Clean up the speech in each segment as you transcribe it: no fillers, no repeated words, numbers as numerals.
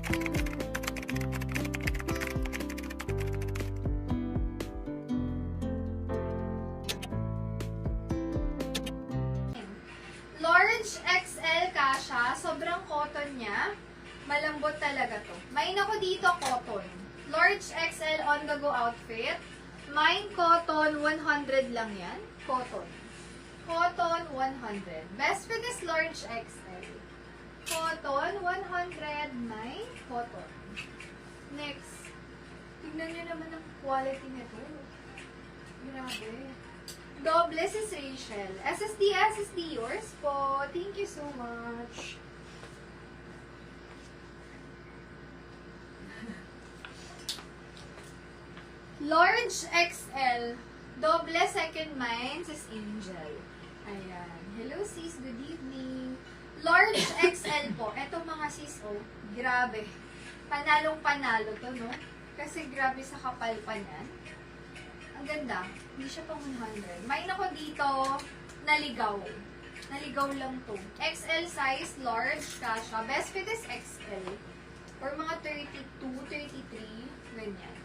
Large XL kasha. Sobrang cotton niya. Malambot talaga to. Main ako dito cotton. Large XL on the go outfit. Mine cotton, 100 lang yan. Cotton. Cotton, 100. Best fit is large XL. Cotton, 100. Mine, cotton. Next. Tignan nyo naman ang quality nito. Grabe. Dobles is Rachel. SSD yours po. Thank you so much. Large XL. Doble second mine is Angel. Ayan. Hello sis, good evening. Large XL po. Eto mga sis, oh. Grabe. Panalong panalo to, no? Kasi grabe sa kapal pa niyan. Ang ganda. Hindi siya pang 100. May ako dito, naligaw. Naligaw lang to. XL size, large, kasha. Best fit is XL. Or mga 32, 33, ganyan.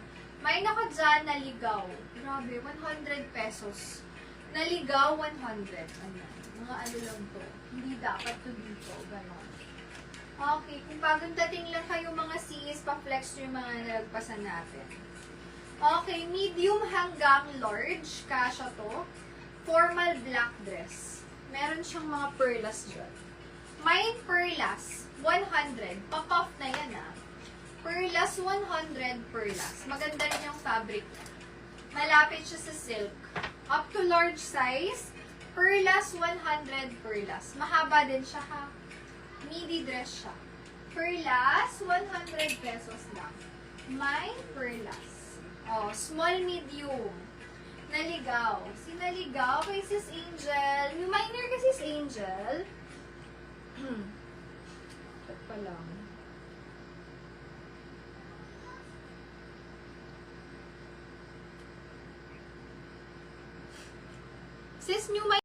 May ako dyan, naligaw. Grabe, 100 pesos. Naligaw, 100. Ayan. Mga ano lang to. Hindi dapat to dito. Ganon. Okay, kung bagong dating lang kayo mga sis, pa-flex nyo yung mga nalagpasan natin. Okay, medium hanggang large. Kasha to. Formal black dress. Meron siyang mga perlas dyan. May perlas, 100. Pop-off na yan ah. Perlas, 100 perlas. Maganda rin yung fabric niya. Malapit siya sa silk. Up to large size. Perlas, 100 perlas. Mahaba din siya ha. Midi dress siya. Perlas, 100 pesos lang. May perlas. Oh, small, medium. Naligaw. Sinaligaw kay Sis Angel. Yung minor kay Sis Angel. Chat pa lang. Sis, new